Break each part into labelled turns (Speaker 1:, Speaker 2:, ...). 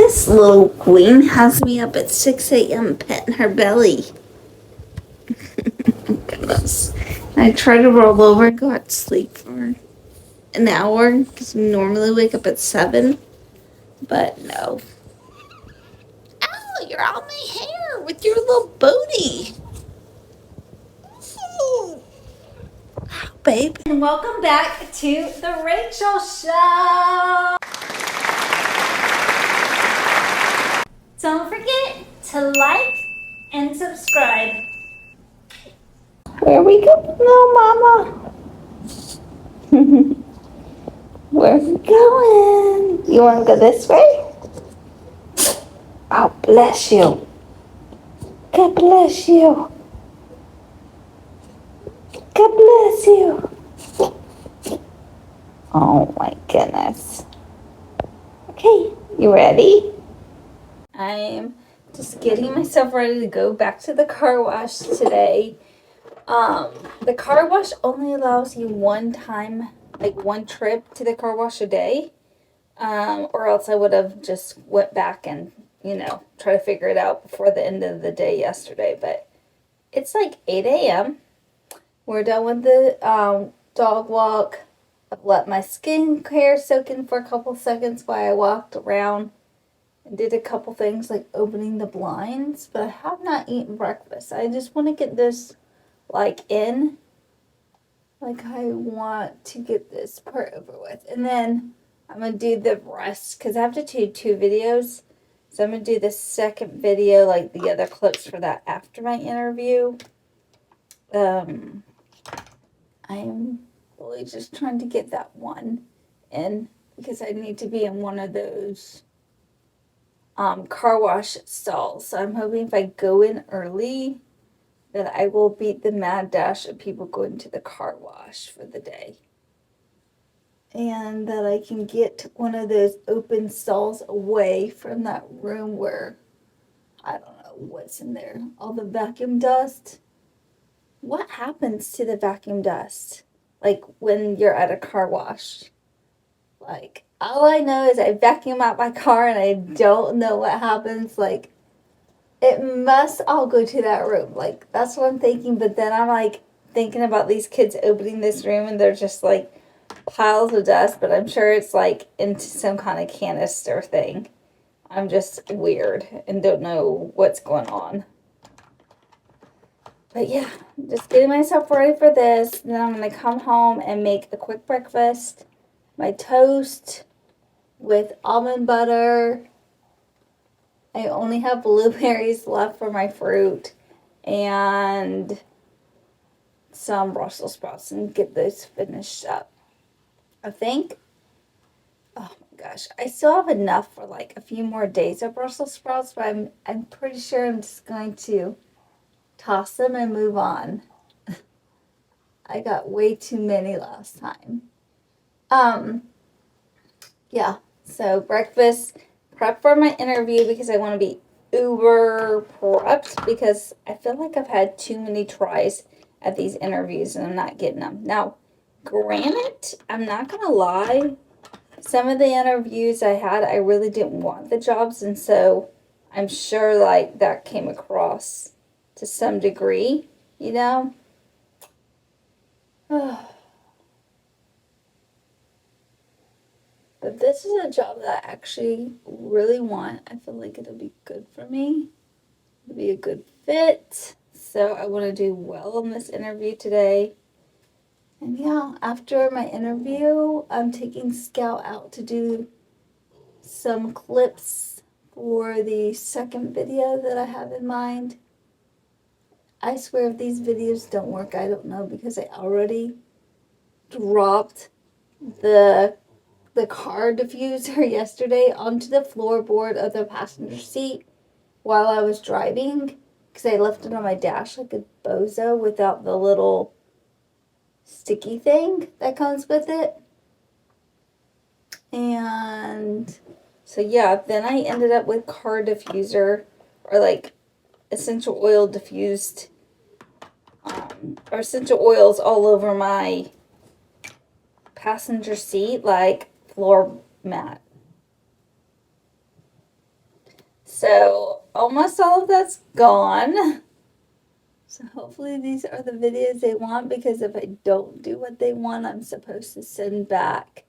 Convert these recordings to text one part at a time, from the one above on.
Speaker 1: This little queen has me up at 6 a.m. petting her belly. Goodness. I try to roll over and go out to sleep for an hour because we normally wake up at 7. But no. Ow, you're on my hair with your little booty. Babe.
Speaker 2: And welcome back to the Rachel Show. Don't forget to like and subscribe.
Speaker 1: Where we go? No, Mama. Where are we going? You want to go this way? Oh, bless you. God bless you. God bless you. Oh my goodness. Okay, you ready? I'm just getting myself ready to go back to the car wash today. The car wash only allows you one time, like one trip to the car wash a day. Or else I would have just went back and, try to figure it out before the end of the day yesterday. But it's like 8 a.m. We're done with the dog walk. I've let my skincare soak in for a couple seconds while I walked around and did a couple things like opening the blinds. But I have not eaten breakfast. I just want to get this in. Like I want to get this part over with. And then I'm going to do the rest because I have to do 2 videos. So I'm going to do the second video, like the other clips for that after my interview. I'm really just trying to get that one in because I need to be in one of those car wash stalls. So I'm hoping if I go in early that I will beat the mad dash of people going to the car wash for the day. And that I can get one of those open stalls away from that room where I don't know what's in there. All the vacuum dust. What happens to the vacuum dust? Like when you're at a car wash? Like all I know is I vacuum out my car and I don't know what happens. Like it must all go to that room. Like that's what I'm thinking. But then I'm like thinking about these kids opening this room and they're just like piles of dust, but I'm sure it's like into some kind of canister thing. I'm just weird and don't know what's going on. But yeah, just getting myself ready for this. Then I'm going to come home and make a quick breakfast. My toast with almond butter. I only have blueberries left for my fruit. And some Brussels sprouts and get those finished up. I think, oh my gosh, I still have enough for like a few more days of Brussels sprouts, but I'm pretty sure I'm just going to toss them and move on. I got way too many last time. Yeah, so breakfast, prep for my interview because I want to be uber prepped because I feel like I've had too many tries at these interviews and I'm not getting them. Now, granted, I'm not going to lie. Some of the interviews I had, I really didn't want the jobs, and so I'm sure like that came across to some degree, you know? But this is a job that I actually really want. I feel like it'll be good for me. It'll be a good fit. So I want to do well in this interview today. And yeah, after my interview, I'm taking Scout out to do some clips for the second video that I have in mind. I swear if these videos don't work, I don't know, because I already dropped the car diffuser yesterday onto the floorboard of the passenger seat while I was driving because I left it on my dash like a bozo without the little sticky thing that comes with it. And so yeah, then I ended up with car diffuser or like essential oil diffused or essential oils all over my passenger seat, like floor mat. So almost all of that's gone. So hopefully these are the videos they want, because if I don't do what they want, I'm supposed to send back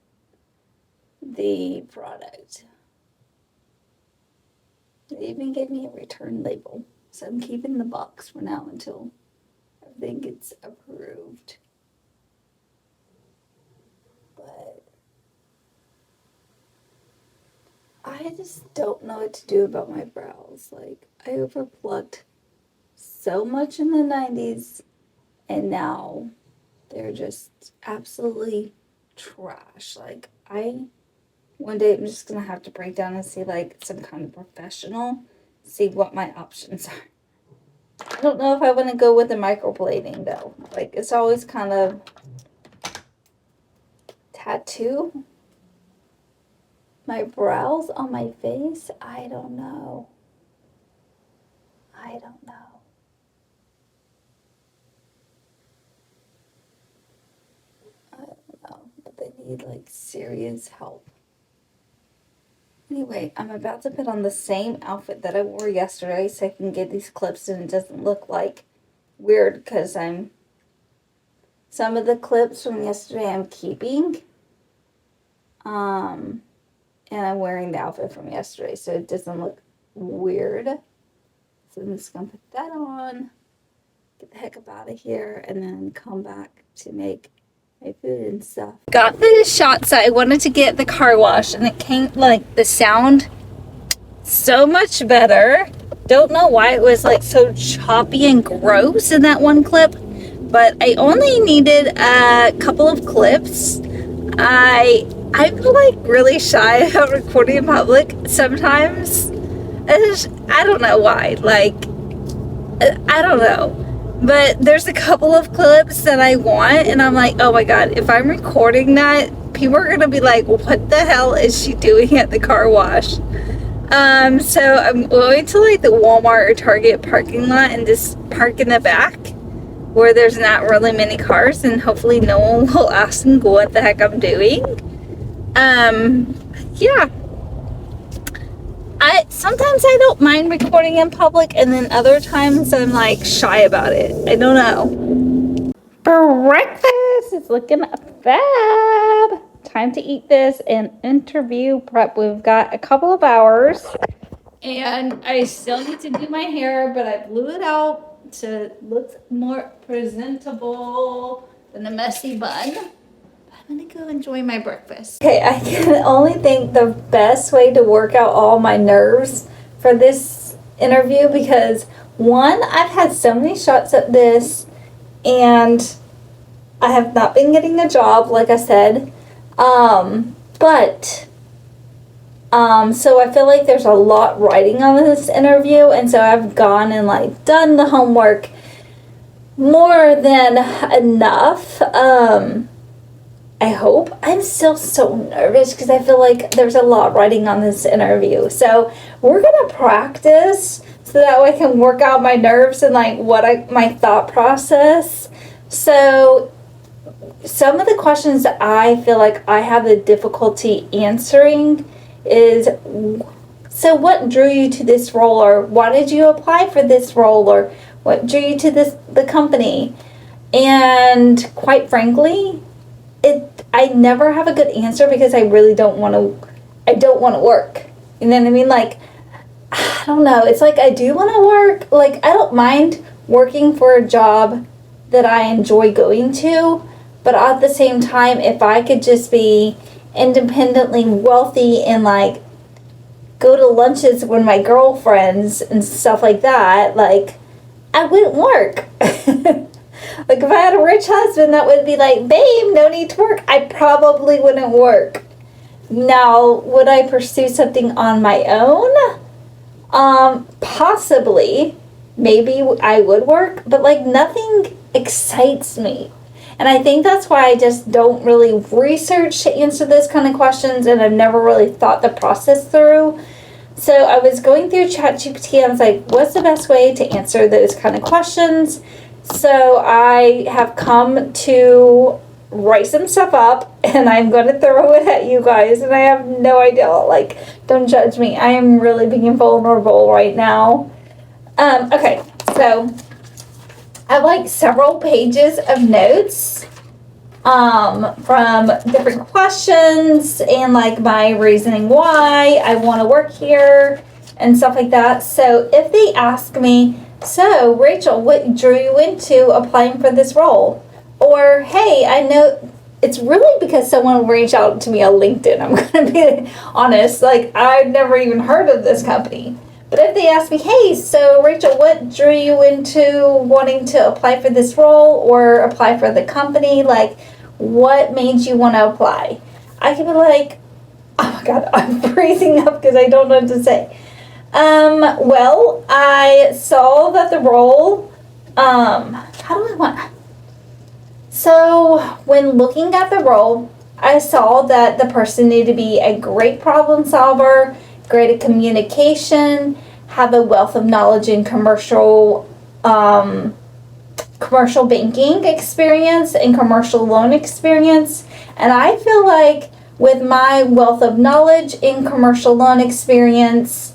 Speaker 1: the product. They even gave me a return label. So I'm keeping the box for now until everything gets approved. But I just don't know what to do about my brows. Like, I overplucked so much in the 90s, and now they're just absolutely trash. Like, one day I'm just gonna have to break down and see like some kind of professional, see what my options are. I don't know if I want to go with the microblading though. Like, it's always kind of tattoo my brows on my face. I don't know. I don't know. But they need like serious help. Anyway, I'm about to put on the same outfit that I wore yesterday so I can get these clips and it doesn't look like weird, because some of the clips from yesterday I'm keeping. And I'm wearing the outfit from yesterday so it doesn't look weird. So I'm just gonna put that on, get the heck up out of here, and then come back to make my food and stuff. Got the shots I wanted to get the car wash, and it came like the sound so much better. Don't know why it was like so choppy and gross in that one clip, but I only needed a couple of clips. I'm like really shy about recording in public sometimes. I don't know why. Like, I don't know. But there's a couple of clips that I want, and I'm like, oh my god, if I'm recording that, people are gonna be like, what the hell is she doing at the car wash? So I'm going to like the Walmart or Target parking lot and just park in the back where there's not really many cars, and hopefully no one will ask me what the heck I'm doing. Yeah. Sometimes I don't mind recording in public, and then other times I'm like shy about it. I don't know. Breakfast is looking fab. Time to eat this and interview prep. We've got a couple of hours, and I still need to do my hair, but I blew it out to look more presentable than a messy bun. I'm gonna go enjoy my breakfast. Okay, I can only think the best way to work out all my nerves for this interview, because one, I've had so many shots at this and I have not been getting a job, like I said. So I feel like there's a lot riding on this interview, and so I've gone and like done the homework more than enough. I hope. I'm still so nervous because I feel like there's a lot riding on this interview. So we're going to practice so that way I can work out my nerves and like my thought process. So some of the questions that I feel like I have the difficulty answering is, so what drew you to this role, or why did you apply for this role, or what drew you to the company? And quite frankly, I never have a good answer because I really don't want to work. You know what I mean? Like, I don't know. It's like I do want to work. Like, I don't mind working for a job that I enjoy going to, but at the same time, if I could just be independently wealthy and like go to lunches with my girlfriends and stuff like that, like, I wouldn't work. Like, if I had a rich husband that would be like, babe, no need to work, I probably wouldn't work. Now, would I pursue something on my own? Possibly. Maybe I would work, but like nothing excites me. And I think that's why I just don't really research to answer those kind of questions, and I've never really thought the process through. So I was going through ChatGPT, and I was like, what's the best way to answer those kind of questions? So I have come to write some stuff up and I'm going to throw it at you guys, and I have no idea. Like, don't judge me. I am really being vulnerable right now. Okay, so I have like several pages of notes from different questions and like my reasoning why I want to work here and stuff like that. So if they ask me, so Rachel, what drew you into applying for this role? Or, hey, I know, it's really because someone reached out to me on LinkedIn. I'm going to be honest. Like, I've never even heard of this company. But if they ask me, hey, so Rachel, what drew you into wanting to apply for this role or apply for the company? Like, what made you want to apply? I can be like, oh my God, I'm freezing up because I don't know what to say. Well, I saw that the role, So when looking at the role, I saw that the person needed to be a great problem solver, great at communication, have a wealth of knowledge in commercial banking experience and commercial loan experience. And I feel like with my wealth of knowledge in commercial loan experience,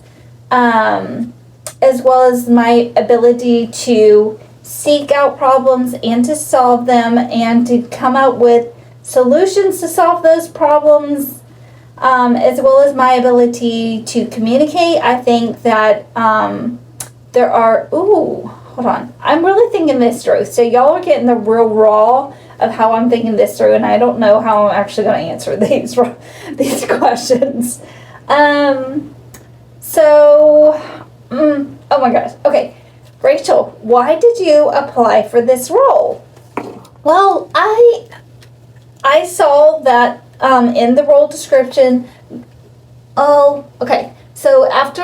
Speaker 1: as well as my ability to seek out problems and to solve them and to come out with solutions to solve those problems, as well as my ability to communicate, I think that there are, hold on, I'm really thinking this through. So y'all are getting the real raw of how I'm thinking this through, and I don't know how I'm actually going to answer these questions. Oh my gosh. Okay, Rachel, why did you apply for this role? Well, I saw that in the role description. Oh, okay. So after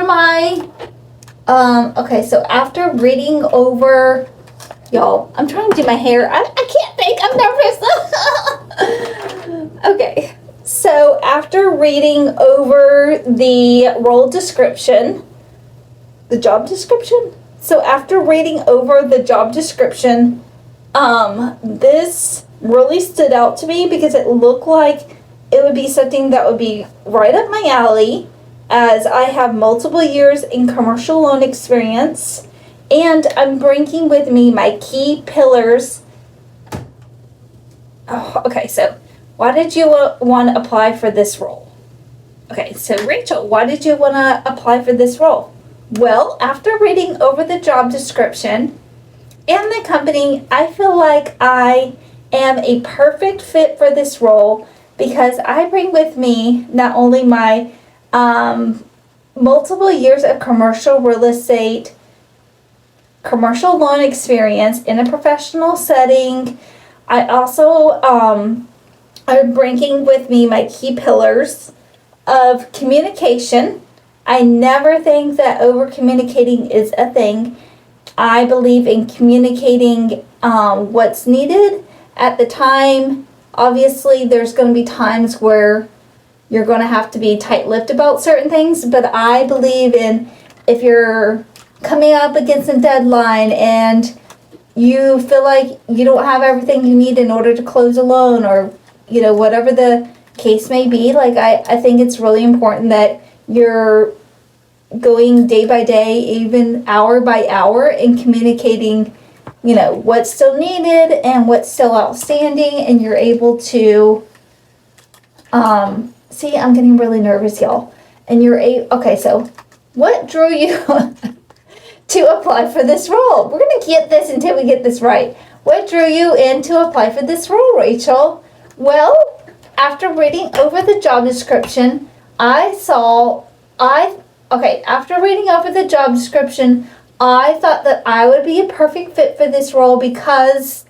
Speaker 1: after reading over, y'all, I'm trying to do my hair. I can't think. I'm nervous. Okay. So after reading over the role description, the job description. So after reading over the job description, this really stood out to me because it looked like it would be something that would be right up my alley, as I have multiple years in commercial loan experience, and I'm bringing with me my key pillars. Oh, okay, so why did you want to apply for this role? Okay, so Rachel, why did you want to apply for this role? Well, after reading over the job description and the company, I feel like I am a perfect fit for this role because I bring with me not only my multiple years of commercial real estate, commercial loan experience in a professional setting. I also I'm bringing with me my key pillars of communication. I never think that over communicating is a thing. I believe in communicating what's needed at the time. Obviously, there's going to be times where you're going to have to be tight-lipped about certain things, but I believe in if you're coming up against a deadline and you feel like you don't have everything you need in order to close a loan, or whatever the case may be, like I think it's really important that you're going day by day, even hour by hour, and communicating what's still needed and what's still outstanding, and you're able to see, I'm getting really nervous, y'all. And okay, so what drew you to apply for this role? We're gonna get this until we get this right. What drew you in to apply for this role, Rachel? Well, after reading over the job description, after reading over the job description, I thought that I would be a perfect fit for this role because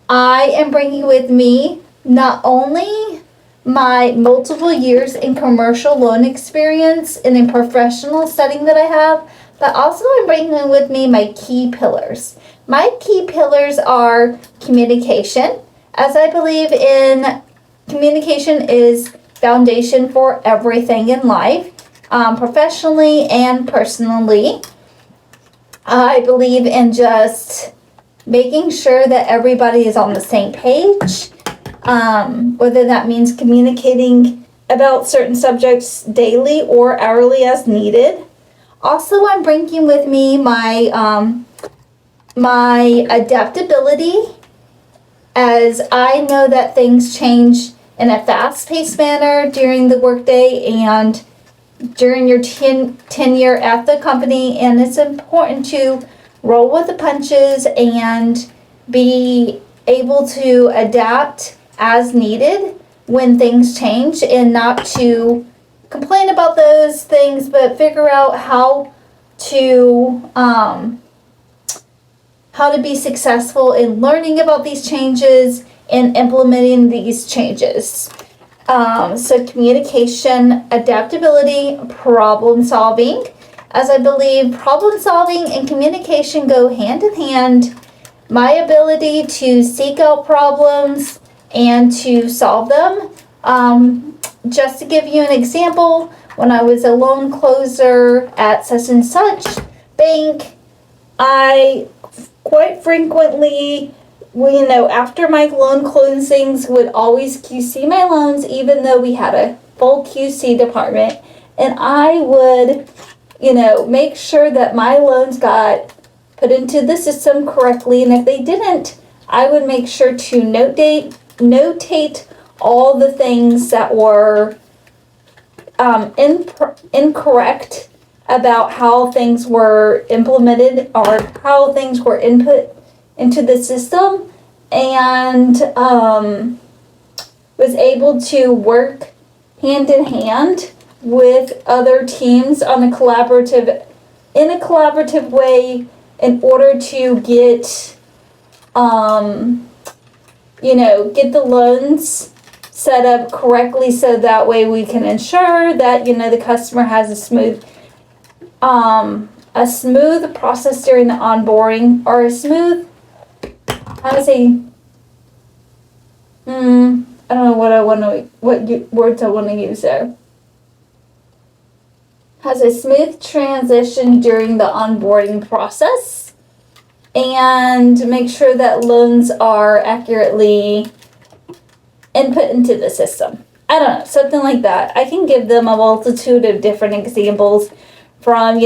Speaker 1: I am bringing with me not only my multiple years in commercial loan experience in a professional setting that I have, but also I'm bringing with me my key pillars. My key pillars are communication, as I believe in communication is foundation for everything in life, professionally and personally. I believe in just making sure that everybody is on the same page whether that means communicating about certain subjects daily or hourly as needed. Also, I'm bringing with me my adaptability, as I know that things change in a fast-paced manner during the workday and during your tenure at the company, and it's important to roll with the punches and be able to adapt as needed when things change, and not to complain about those things, but figure out how to be successful in learning about these changes and implementing these changes. So communication, adaptability, problem solving, as I believe problem solving and communication go hand in hand. My ability to seek out problems and to solve them. Just to give you an example, when I was a loan closer at such and such bank, I quite frequently, after my loan closings, would always QC my loans, even though we had a full QC department. And I would, make sure that my loans got put into the system correctly. And if they didn't, I would make sure to notate all the things that were incorrect about how things were implemented or how things were input into the system, and was able to work hand in hand with other teams in a collaborative way in order to get the loans set up correctly, so that way we can ensure that the customer has a smooth process during the onboarding, or a smooth, I don't know what words I want to use there. Has a smooth transition during the onboarding process, and make sure that loans are accurately input into the system. I don't know, something like that. I can give them a multitude of different examples, from,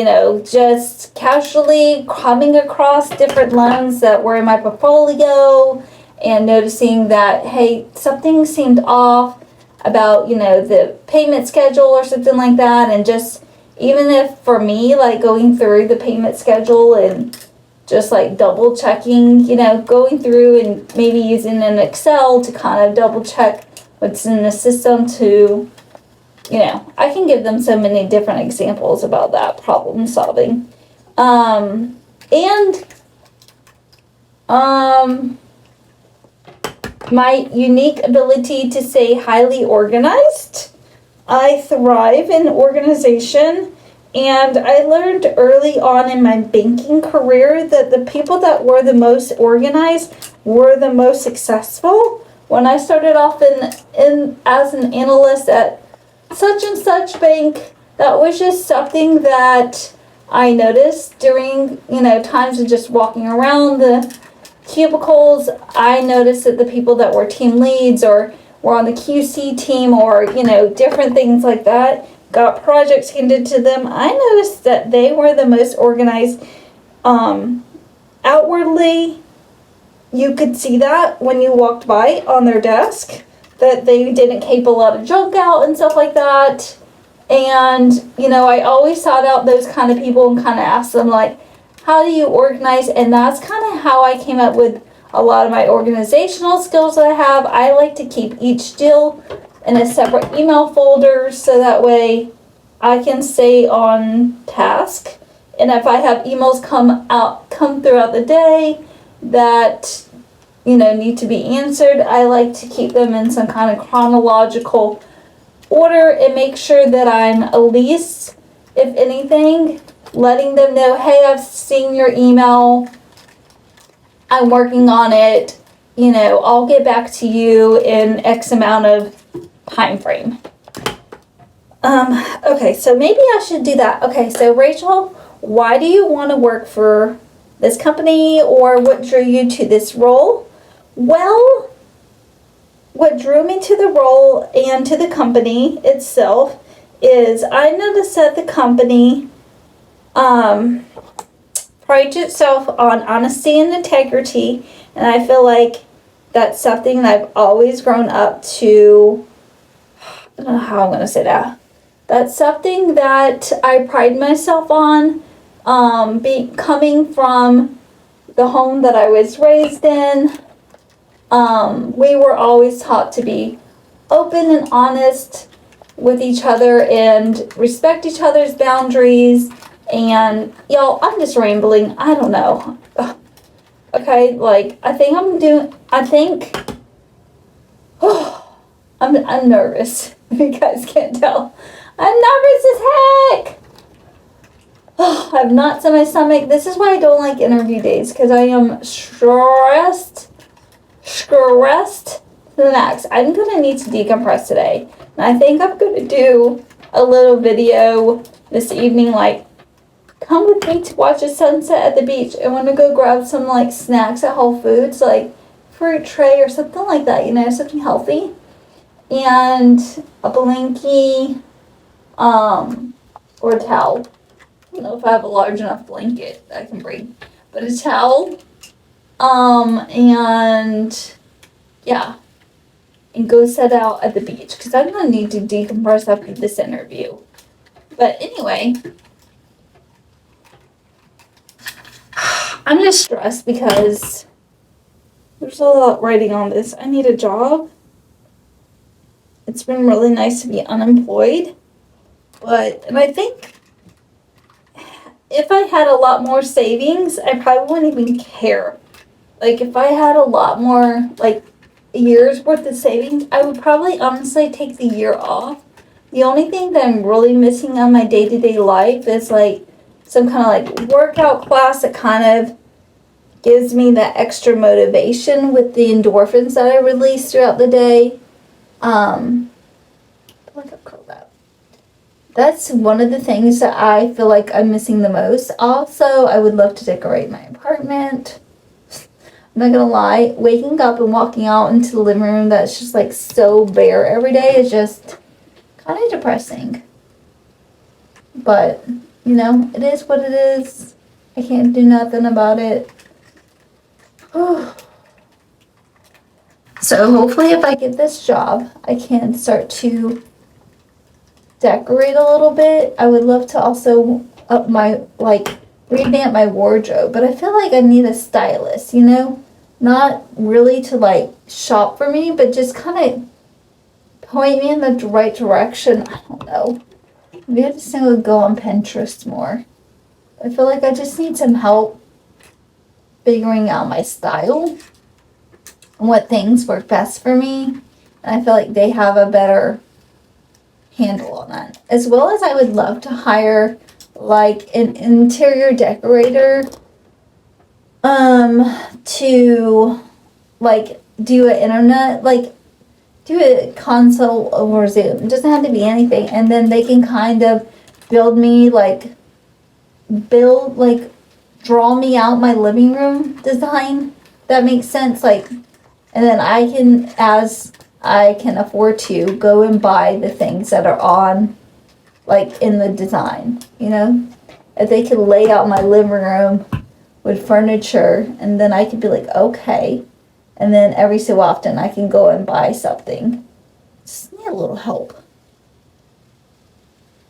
Speaker 1: just casually coming across different loans that were in my portfolio and noticing that, hey, something seemed off about, the payment schedule or something like that. And just, even if for me, like going through the payment schedule and just like double checking, going through and maybe using an Excel to kind of double check what's in the system to, I can give them so many different examples about that problem solving. My unique ability to stay highly organized. I thrive in organization, and I learned early on in my banking career that the people that were the most organized were the most successful. When I started off in as an analyst at such and such bank, that was just something that I noticed during, times of just walking around the cubicles. I noticed that the people that were team leads or were on the QC team, or, different things like that, got projects handed to them. I noticed that they were the most organized. Outwardly, you could see that when you walked by on their desk, that they didn't keep a lot of junk out and stuff like that. And, I always sought out those kind of people and kind of asked them, like, how do you organize? And that's kind of how I came up with a lot of my organizational skills that I have. I like to keep each deal in a separate email folder, so that way I can stay on task. And if I have emails come throughout the day that need to be answered, I like to keep them in some kind of chronological order and make sure that I'm at least, if anything, letting them know, hey, I've seen your email, I'm working on it, I'll get back to you in X amount of time frame. Okay, so maybe I should do that. Okay, so Rachel, why do you want to work for this company, or what drew you to this role? Well, what drew me to the role and to the company itself is I noticed that the company prides itself on honesty and integrity, and I feel like that's something that I've always grown up to. I don't know how I'm going to say that. That's something that I pride myself on, coming from the home that I was raised in. We were always taught to be open and honest with each other and respect each other's boundaries. And y'all, I'm just rambling. I don't know. Okay, like I'm nervous. You guys can't tell. I'm nervous as heck. I have knots in my stomach. This is why I don't like interview days, because I am stressed to the max. I'm gonna need to decompress today. And I think I'm gonna do a little video this evening, like, come with me to watch the sunset at the beach. I want to go grab some like snacks at Whole Foods, like fruit tray or something like that, something healthy. And a blankie, or a towel. I don't know if I have a large enough blanket that I can bring, but a towel, and yeah, and go set out at the beach, because I'm gonna need to decompress after this interview. But anyway, I'm just stressed because there's a lot writing on this. I need a job. It's been really nice to be unemployed, and I think if I had a lot more savings, I probably wouldn't even care. Like, if I had a lot more, like, a year's worth of savings, I would probably honestly take the year off. The only thing that I'm really missing on my day-to-day life is, like, some kind of, like, workout class that kind of gives me that extra motivation with the endorphins that I release throughout the day. I feel like I've curled up. That's one of the things that I feel like I'm missing the most. Also, I would love to decorate my apartment. I'm not gonna lie, waking up and walking out into the living room that's just like so bare every day is just kind of depressing. But, it is what it is. I can't do nothing about it. So hopefully if I get this job, I can start to decorate a little bit. I would love to also revamp my wardrobe, but I feel like I need a stylist, not really to shop for me, but just kind of point me in the right direction. I don't know. Maybe I just need to go on Pinterest more. I feel like I just need some help figuring out my style and what things work best for me. And I feel like they have a better handle on that. As well as I would love to hire an interior decorator to do an internet, do a consult over Zoom. It doesn't have to be anything. And then they can kind of draw me out my living room design. That makes sense. And then I can, as I can afford to, go and buy the things that are on, in the design, If they could lay out my living room with furniture, and then I could be like, okay. And then every so often I can go and buy something. Just need a little help.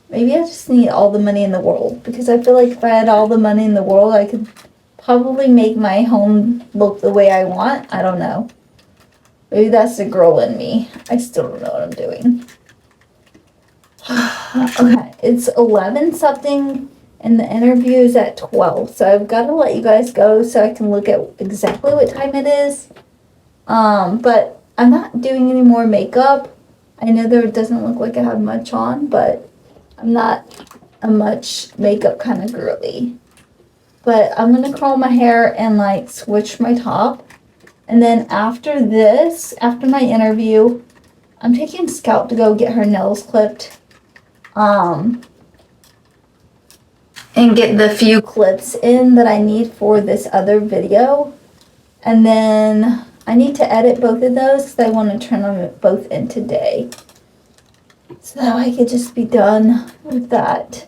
Speaker 1: Maybe I just need all the money in the world, because I feel like if I had all the money in the world, I could probably make my home look the way I want. I don't know. Maybe that's the girl in me. I still don't know what I'm doing. Okay, it's 11 something and the interview is at 12. So I've got to let you guys go so I can look at exactly what time it is. But I'm not doing any more makeup. I know there doesn't look like I have much on, but I'm not a much makeup kind of girly. But I'm going to curl my hair and switch my top. And then after this, after my interview, I'm taking Scout to go get her nails clipped. And get the few clips in that I need for this other video. And then I need to edit both of those because I want to turn them both in today. So that I could just be done with that.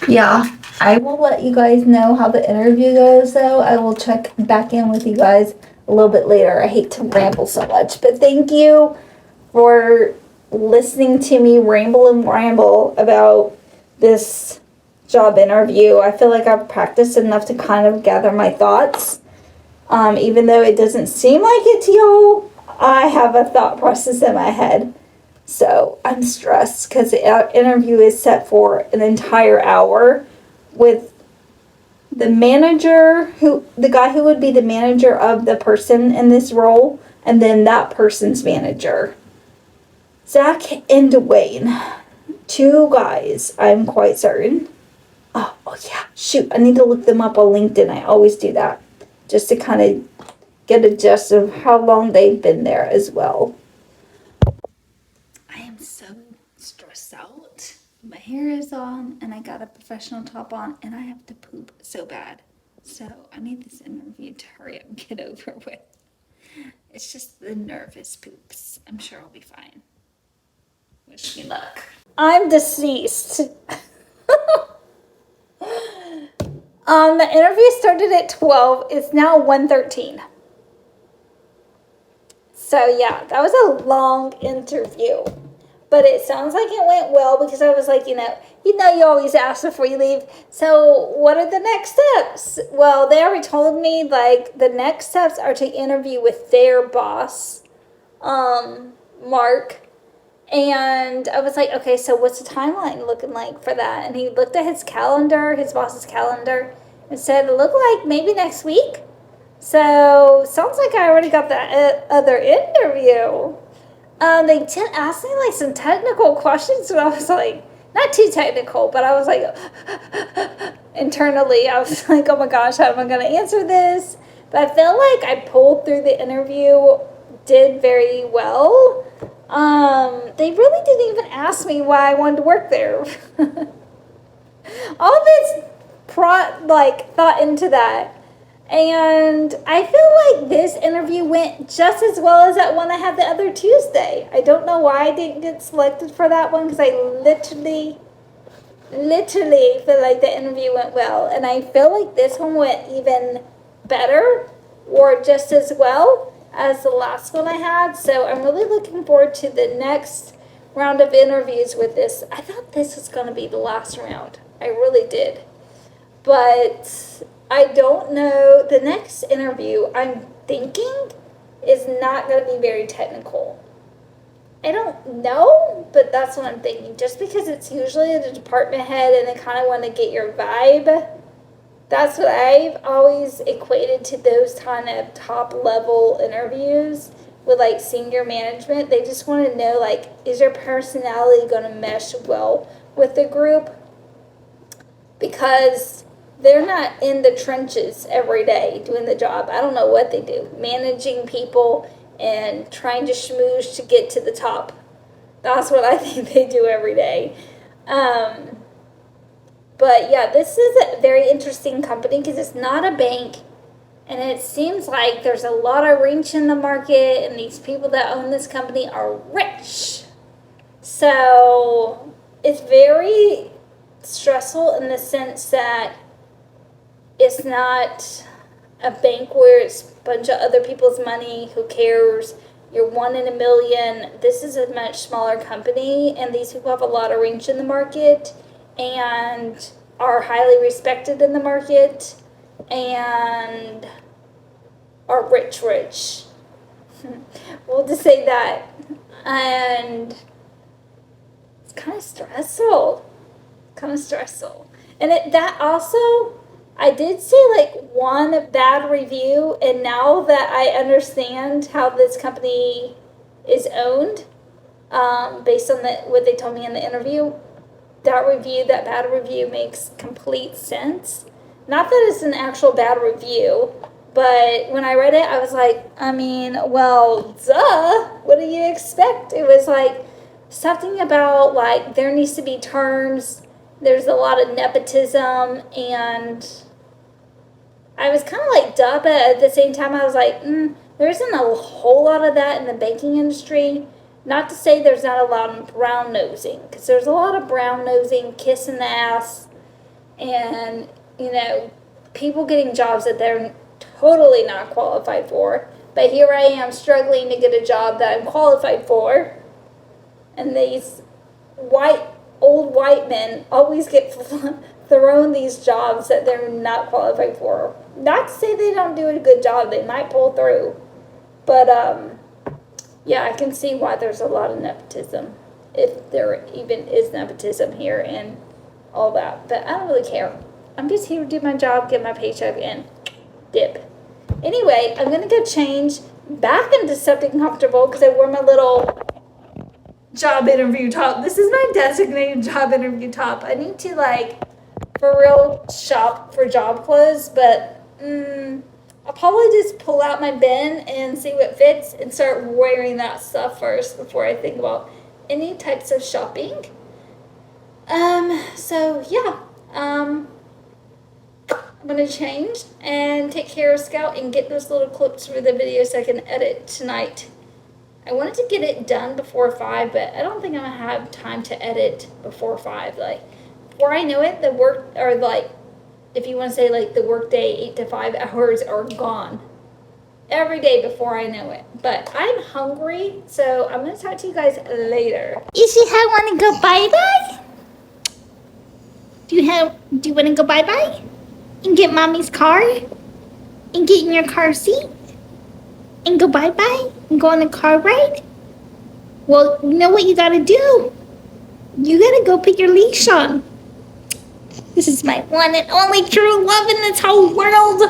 Speaker 1: Yeah, I will let you guys know how the interview goes, though. I will check back in with you guys a little bit later. I hate to ramble so much, but thank you for listening to me ramble and ramble about this job interview. I feel like I've practiced enough to kind of gather my thoughts. Even though it doesn't seem like it to y'all, I have a thought process in my head. So I'm stressed because the interview is set for an entire hour with the manager, the guy who would be the manager of the person in this role, and then that person's manager. Zach and Dwayne. 2 guys, I'm quite certain. Oh yeah, shoot, I need to look them up on LinkedIn. I always do that. Just to kind of get a gist of how long they've been there as well. I am so stressed out. My hair is on and I got a professional top on and I have to poop so bad. So I need this interview to hurry up and get over with. It's just the nervous poops. I'm sure I'll be fine. Wish me luck. I'm deceased. The interview started at 12. It's now 1:13. So yeah, that was a long interview. But it sounds like it went well because I was like, you always ask before you leave. So what are the next steps? Well, they already told me like the next steps are to interview with their boss, Mark. And I was like, okay, so what's the timeline looking like for that? And he looked at his calendar, his boss's calendar, and said, it looked like maybe next week. So sounds like I already got that other interview. They did ask me like some technical questions, and I was like, not too technical, but I was like, internally, I was like, oh my gosh, how am I going to answer this? But I felt like I pulled through the interview, did very well. They really didn't even ask me why I wanted to work there. All this thought into that. And I feel like this interview went just as well as that one I had the other Tuesday. I don't know why I didn't get selected for that one because I literally feel like the interview went well. And I feel like this one went even better or just as well as the last one I had. So I'm really looking forward to the next round of interviews with this. I thought this was going to be the last round. I really did. But I don't know. The next interview, I'm thinking, is not going to be very technical. I don't know, but that's what I'm thinking. Just because it's usually the department head and they kind of want to get your vibe. That's what I've always equated to those kind of top level interviews with like senior management. They just want to know like, is your personality going to mesh well with the group? Because they're not in the trenches every day doing the job. I don't know what they do. Managing people and trying to schmooze to get to the top. That's what I think they do every day. But yeah, this is a very interesting company because it's not a bank. And it seems like there's a lot of reach in the market. And these people that own this company are rich. So it's very stressful in the sense that it's not a bank where it's a bunch of other people's money. Who cares? You're 1 in a million. This is a much smaller company, and these people have a lot of reach in the market and are highly respected in the market and are rich. We'll just say that. And it's kind of stressful. And that also, I did say like one bad review, and now that I understand how this company is owned, based on what they told me in the interview, that bad review makes complete sense. Not that it's an actual bad review, but when I read it, I was like, well, duh, what do you expect? It was like something about like there needs to be terms. There's a lot of nepotism, and I was kind of like duh, but at the same time, I was like, there isn't a whole lot of that in the banking industry. Not to say there's not a lot of brown nosing, because there's a lot of brown nosing, kissing the ass, and, you know, people getting jobs that they're totally not qualified for. But here I am struggling to get a job that I'm qualified for. And these old white men always get thrown these jobs that they're not qualified for. Not to say they don't do a good job, they might pull through. But, yeah, I can see why there's a lot of nepotism, if there even is nepotism here and all that. But I don't really care. I'm just here to do my job, get my paycheck, and dip. Anyway, I'm going to go change back into something comfortable because I wore my little job interview top. This is my designated job interview top. I need to, like, for real shop for job clothes, but I'll probably just pull out my bin and see what fits and start wearing that stuff first before I think about any types of shopping. So yeah, I'm gonna change and take care of Scout and get those little clips for the video so I can edit tonight. I wanted to get it done before 5, but I don't think I'm gonna have time to edit before 5. Like, before I know it, the work, or like, if you want to say like the work day, 8 to 5 hours are gone. Every day before I know it. But I'm hungry, so I'm going to talk to you guys later.
Speaker 2: Is you want to go bye-bye? Do you want to go bye-bye? And get mommy's car? And get in your car seat? And go bye-bye? And go on a car ride? Well, you know what you gotta do? You gotta go put your leash on. This is my one and only true love in this whole world.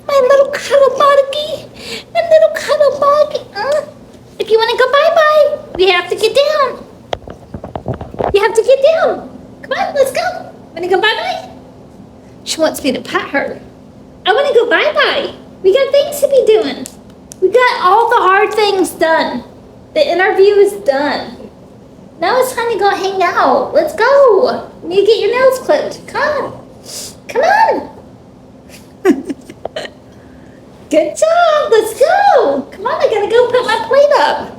Speaker 2: My little cuddle buggy. My little cuddle bug. If you want to go bye-bye, you have to get down. You have to get down. Come on, let's go. Want to go bye-bye? She wants me to pat her. I want to go bye-bye. We got things to be doing. We got all the hard things done. The interview is done. Now it's time to go hang out. Let's go. You need to get your nails clipped. Come on. Come on. Good job. Let's go. Come on, I gotta go put my plate up.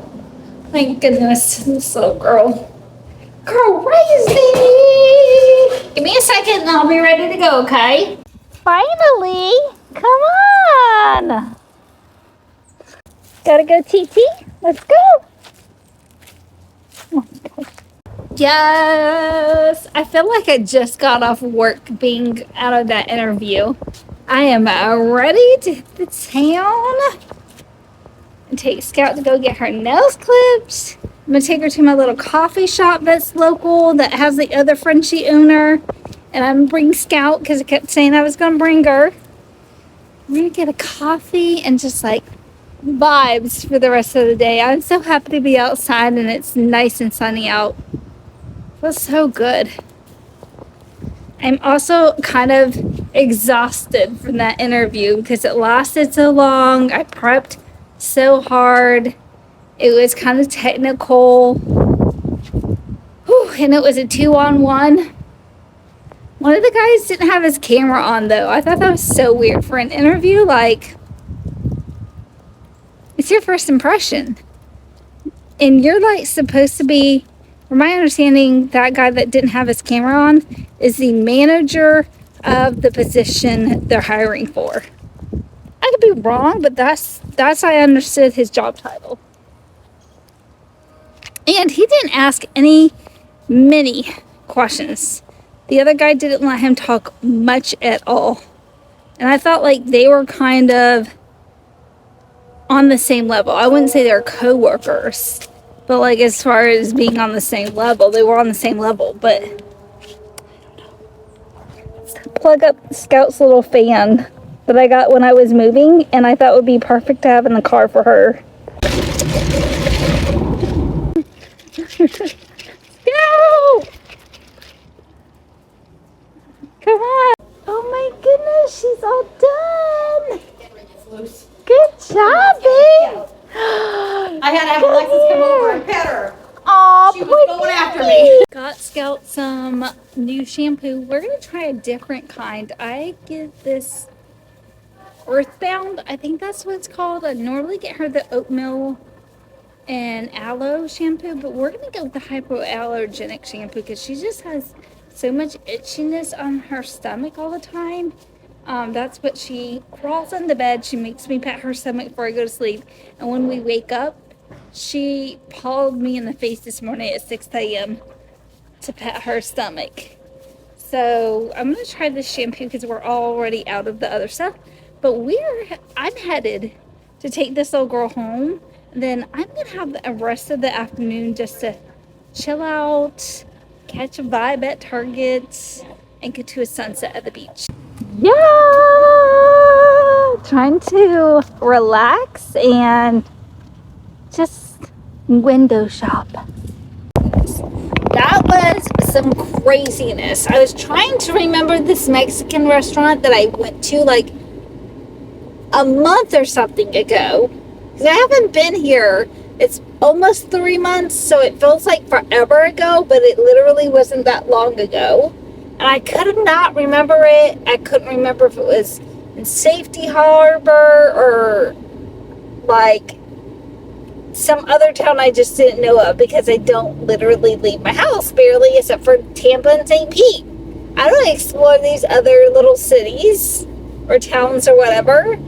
Speaker 1: Thank goodness, this little girl.
Speaker 2: Crazy. Give me a second and I'll be ready to go, okay?
Speaker 1: Finally. Come on. Gotta go, TT. Let's go. Yes, I feel like I just got off work being out of that interview. I am ready to hit the town and take Scout to go get her nails clipped. I'm gonna take her to my little coffee shop that's local that has the other Frenchie owner, and I'm gonna bring Scout because I kept saying I was gonna bring her. We're gonna get a coffee and just like vibes for the rest of the day. I'm so happy to be outside and it's nice and sunny out. Feels so good. I'm also kind of exhausted from that interview because it lasted so long. I prepped so hard. It was kind of technical. Whew, and it was a 2-on-1. One of the guys didn't have his camera on though. I thought that was so weird for an interview. Like, it's your first impression. And you're like supposed to be, from my understanding, that guy that didn't have his camera on is the manager of the position they're hiring for. I could be wrong, but that's how I understood his job title. And he didn't ask many questions. The other guy didn't let him talk much at all. And I thought like they were kind of on the same level. I wouldn't say they're co-workers, but like as far as being on the same level, they were on the same level. But I don't know. Let's plug up Scout's little fan that I got when I was moving, and I thought would be perfect to have in the car for her. Go! Come on. Oh my goodness, she's all done. Good job, babe.
Speaker 3: I had to have Alexis come over and pet her.
Speaker 1: Aw,
Speaker 3: She was going after me.
Speaker 1: got Scout some new shampoo. We're going to try a different kind. I get this Earthbound. I think that's what it's called. I normally get her the oatmeal and aloe shampoo, but we're going to go with the hypoallergenic shampoo because she just has so much itchiness on her stomach all the time. That's what she crawls on the bed. She makes me pat her stomach before I go to sleep. And when we wake up, she pawed me in the face this morning at 6 a.m. to pet her stomach. So I'm going to try this shampoo because we're already out of the other stuff. But I'm headed to take this little girl home. Then I'm going to have the rest of the afternoon just to chill out, catch a vibe at Target, and get to a sunset at the beach. Yeah! Trying to relax and just window shop. That was some craziness. I was trying to remember this Mexican restaurant that I went to like a month or something ago. Because I haven't been here. It's almost 3 months, so it feels like forever ago, but it literally wasn't that long ago. And I could not remember it. I couldn't remember if it was in Safety Harbor or like some other town I just didn't know of because I don't literally leave my house barely except for Tampa and St. Pete. I don't explore these other little cities or towns or whatever.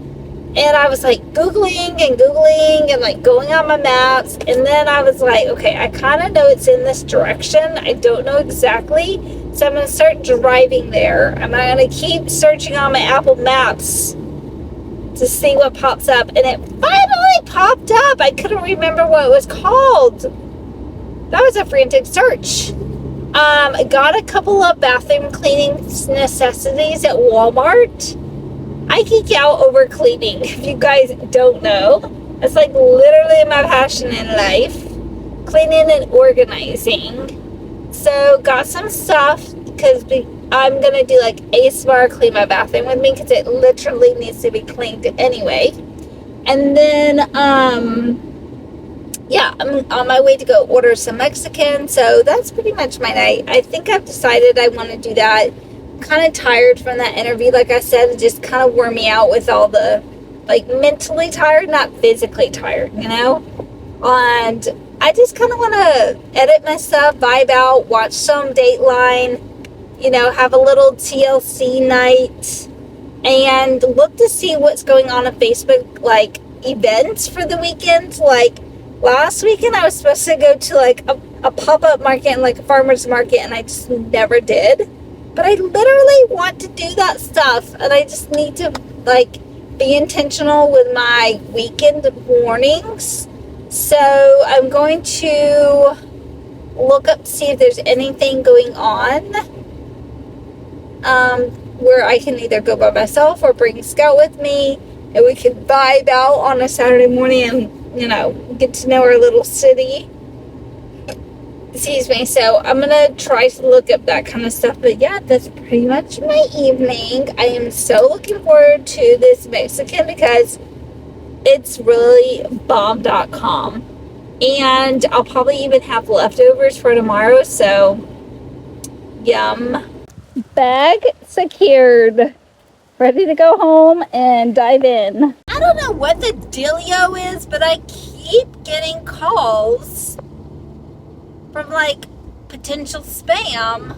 Speaker 1: And I was like Googling and like going on my maps. And then I was like, okay, I kind of know it's in this direction. I don't know exactly. So I'm going to start driving there. I'm going to keep searching on my Apple Maps to see what pops up. And it finally popped up. I couldn't remember what it was called. That was a frantic search. I got a couple of bathroom cleaning necessities at Walmart. I geek out over cleaning, if you guys don't know. It's like literally my passion in life. Cleaning and organizing. So got some stuff because I'm going to do like ASMR clean my bathroom with me because it literally needs to be cleaned anyway. And then, yeah, I'm on my way to go order some Mexican. So that's pretty much my night. I think I've decided I want to do that. Kind of tired from that interview, like I said. It just kind of wore me out with all the, like, mentally tired, not physically tired, you know? And I just kind of want to edit my stuff, vibe out, watch some Dateline, you know, have a little TLC night, and look to see what's going on Facebook, like, events for the weekend. Like, last weekend I was supposed to go to, like, a pop-up market and, like, a farmer's market, and I just never did. But I literally want to do that stuff, and I just need to, like, be intentional with my weekend mornings. So I'm going to look up to see if there's anything going on where I can either go by myself or bring Scout with me, and we can vibe out on a Saturday morning and, you know, get to know our little city. Excuse me. So I'm gonna try to look up that kind of stuff. But yeah, that's pretty much my evening. I am so looking forward to this Mexican because it's really bomb.com. And I'll probably even have leftovers for tomorrow. So yum. Bag secured. Ready to go home and dive in. I don't know what the dealio is, but I keep getting calls from like potential spam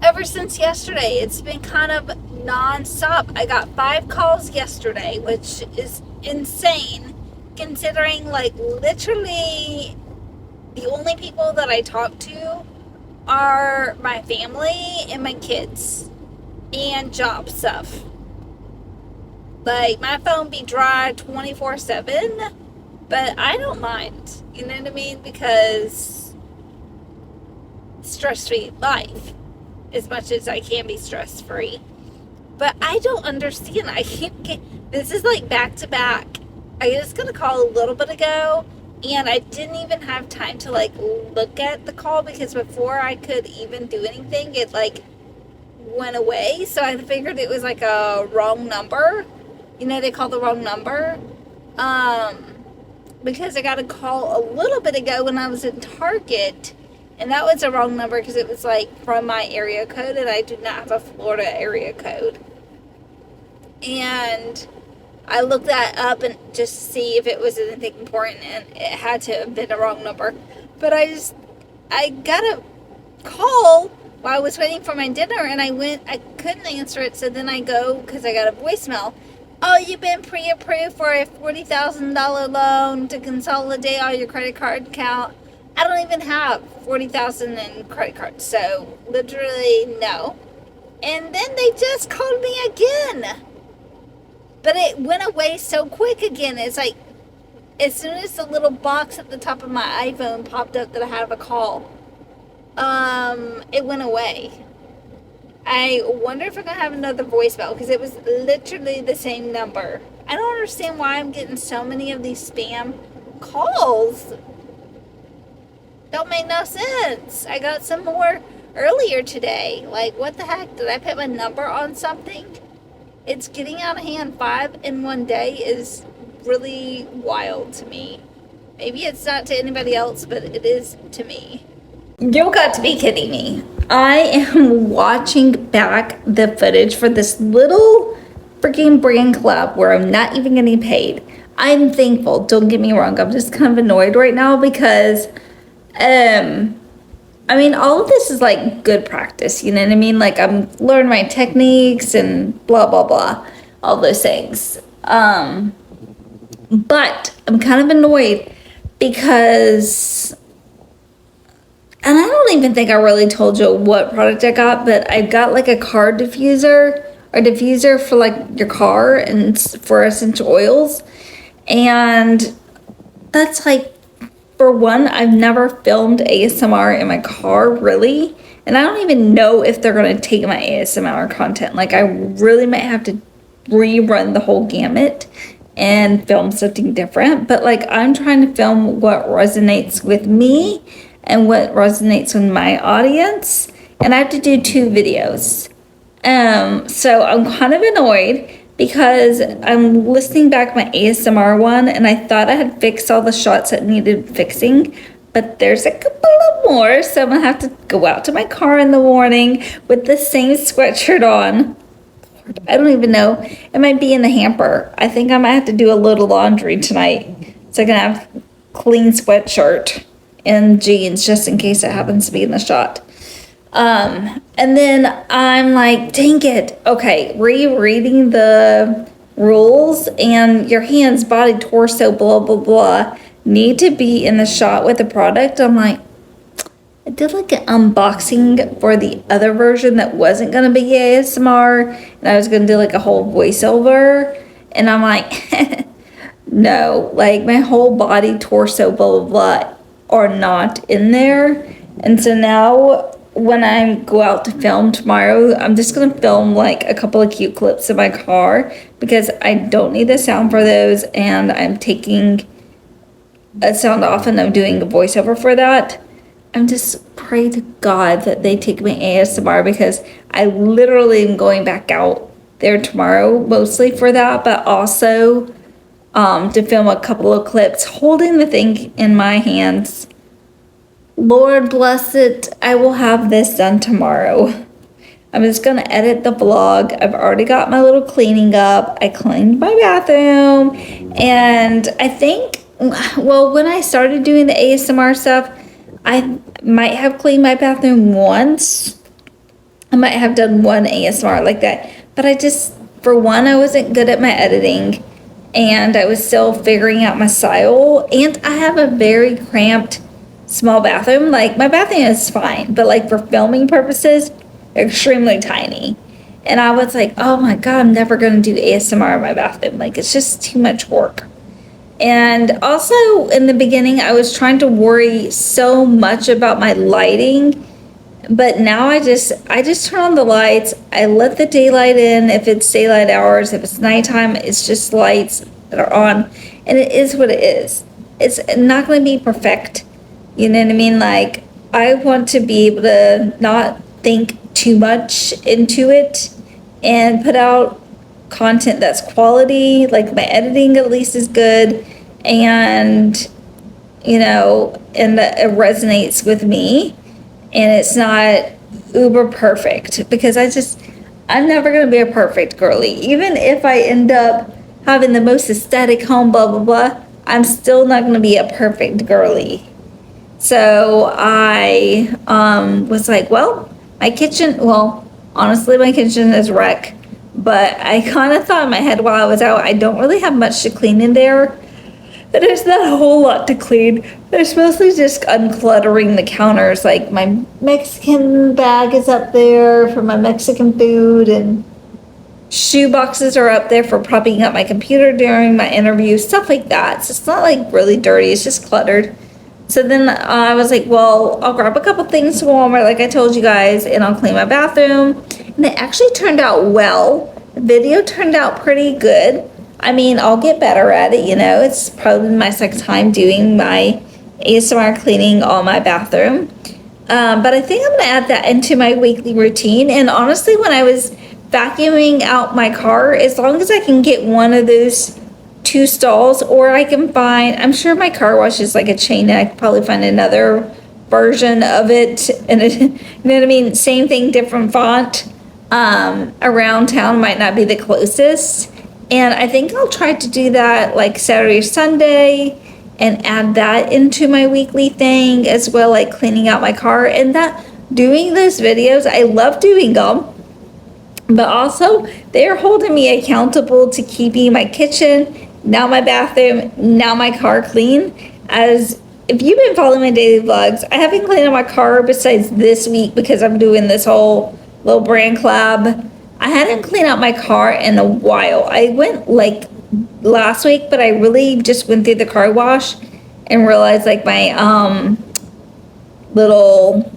Speaker 1: ever since yesterday. It's been kind of non-stop. I got 5 calls yesterday, which is insane considering like literally the only people that I talk to are my family and my kids and job stuff. Like my phone be dry 24/7. But I don't mind, you know what I mean? Because stress-free life, as much as I can be stress-free. But I don't understand. I keep this is like back-to-back. I just got a call a little bit ago, and I didn't even have time to like look at the call because before I could even do anything, it like went away. So I figured it was like a wrong number. You know, they call the wrong number. because I got a call a little bit ago when I was in Target, and that was the wrong number because it was like from my area code, and I do not have a Florida area code. And I looked that up and just to see if it was anything important, and it had to have been a wrong number. But I got a call while I was waiting for my dinner, and I couldn't answer it, so then I go, because I got a voicemail. Oh, you've been pre-approved for a $40,000 loan to consolidate all your credit card account. I don't even have $40,000 in credit cards, so literally no. And then they just called me again. But it went away so quick again. It's like, as soon as the little box at the top of my iPhone popped up that I have a call, it went away. I wonder if I'm going to have another voicemail, because it was literally the same number. I don't understand why I'm getting so many of these spam calls. Don't make no sense. I got some more earlier today. Like, what the heck? Did I put my number on something? It's getting out of hand. 5 in one day is really wild to me. Maybe it's not to anybody else, but it is to me. You got to be kidding me. I am watching back the footage for this little freaking brand collab where I'm not even getting paid. I'm thankful, don't get me wrong. I'm just kind of annoyed right now because, I mean, all of this is like good practice, you know what I mean? Like, I'm learning my techniques and blah, blah, blah, all those things. But I'm kind of annoyed because, and I don't even think I really told you what product I got, but I got like a car diffuser, or diffuser for like your car and for essential oils. And that's like, for one, I've never filmed ASMR in my car, really. And I don't even know if they're going to take my ASMR content. Like, I really might have to rerun the whole gamut and film something different. But, like, I'm trying to film what resonates with me and what resonates with my audience. And I have to do 2 videos. So I'm kind of annoyed because I'm listening back my ASMR one, and I thought I had fixed all the shots that needed fixing, but there's a couple of more, so I'm gonna have to go out to my car in the morning with the same sweatshirt on. I don't even know. It might be in the hamper. I think I might have to do a load of laundry tonight, so I can have clean sweatshirt and jeans just in case it happens to be in the shot. And then I'm like, dang it. Okay, rereading the rules, and your hands, body, torso, blah, blah, blah, need to be in the shot with the product. I'm like, I did like an unboxing for the other version that wasn't going to be ASMR, and I was going to do like a whole voiceover, and I'm like, no, like my whole body, torso, blah, blah, blah are not in there. And so now when I go out to film tomorrow, I'm just going to film like a couple of cute clips in my car because I don't need the sound for those, and I'm taking a sound off and I'm doing a voiceover for that. I'm just pray to God that they take me ASMR because I literally am going back out there tomorrow mostly for that, but also to film a couple of clips holding the thing in my hands. Lord bless it, I will have this done tomorrow. I'm just going to edit the vlog. I've already got my little cleaning up. I cleaned my bathroom. And I think, well, when I started doing the ASMR stuff, I might have cleaned my bathroom once. I might have done one ASMR like that. But I just, for one, I wasn't good at my editing. And I was still figuring out my style. And I have a very cramped small bathroom. Like, my bathroom is fine, but like for filming purposes, extremely tiny. And I was like, oh my God, I'm never going to do ASMR in my bathroom. Like, it's just too much work. And also in the beginning, I was trying to worry so much about my lighting, but now I just turn on the lights. I let the daylight in if it's daylight hours. If it's nighttime, it's just lights that are on, and it is what it is. It's not going to be perfect. You know what I mean? Like, I want to be able to not think too much into it and put out content that's quality. Like, my editing at least is good, and and it resonates with me, and it's not uber perfect, because I'm never going to be a perfect girly. Even if I end up having the most aesthetic home, blah, blah, blah, I'm still not going to be a perfect girly. So I was like, well, honestly, my kitchen is wreck. But I kind of thought in my head while I was out, I don't really have much to clean in there. There's not a whole lot to clean. There's mostly just uncluttering the counters. Like my Mexican bag is up there for my Mexican food, and shoe boxes are up there for propping up my computer during my interview, stuff like that. So it's not like really dirty, it's just cluttered. So then I was like, well, I'll grab a couple things from Walmart, like I told you guys, and I'll clean my bathroom. And it actually turned out well. The video turned out pretty good. I mean, I'll get better at it, It's probably my second time doing my ASMR cleaning on my bathroom. But I think I'm going to add that into my weekly routine. And honestly, when I was vacuuming out my car, as long as I can get one of those 2 stalls, or I can find, I'm sure my car wash is like a chain, and I could probably find another version of it. And you know what I mean? Same thing, different font. Around town might not be the closest. And I think I'll try to do that like Saturday, Sunday, and add that into my weekly thing as well, like cleaning out my car. And that doing those videos, I love doing them, but also they're holding me accountable to keeping my kitchen, now my bathroom, now my car clean. As if you've been following my daily vlogs, I haven't cleaned out my car besides this week because I'm doing this whole little brand collab. I hadn't cleaned out my car in a while. I went like last week, but I really just went through the car wash and realized like my little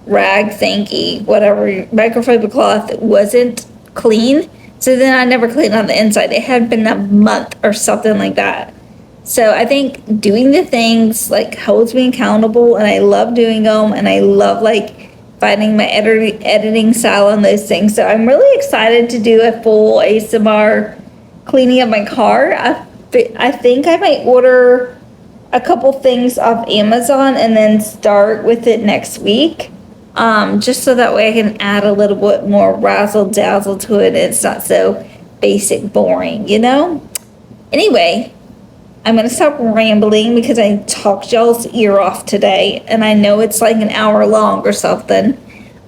Speaker 1: rag thingy, whatever, microfiber cloth wasn't clean. So then I never cleaned on the inside. It had been a month or something like that. So I think doing the things like holds me accountable, and I love doing them, and I love like finding my editing style on those things. So I'm really excited to do a full ASMR cleaning of my car. I think I might order a couple things off Amazon and then start with it next week. Just so that way I can add a little bit more razzle dazzle to it. It's not so basic boring, Anyway, I'm going to stop rambling because I talked y'all's ear off today, and I know it's like an hour long or something.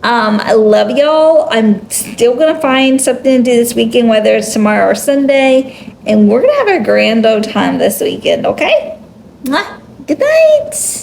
Speaker 1: I love y'all. I'm still going to find something to do this weekend, whether it's tomorrow or Sunday, and we're going to have a grand old time this weekend, okay? Mwah. Good night.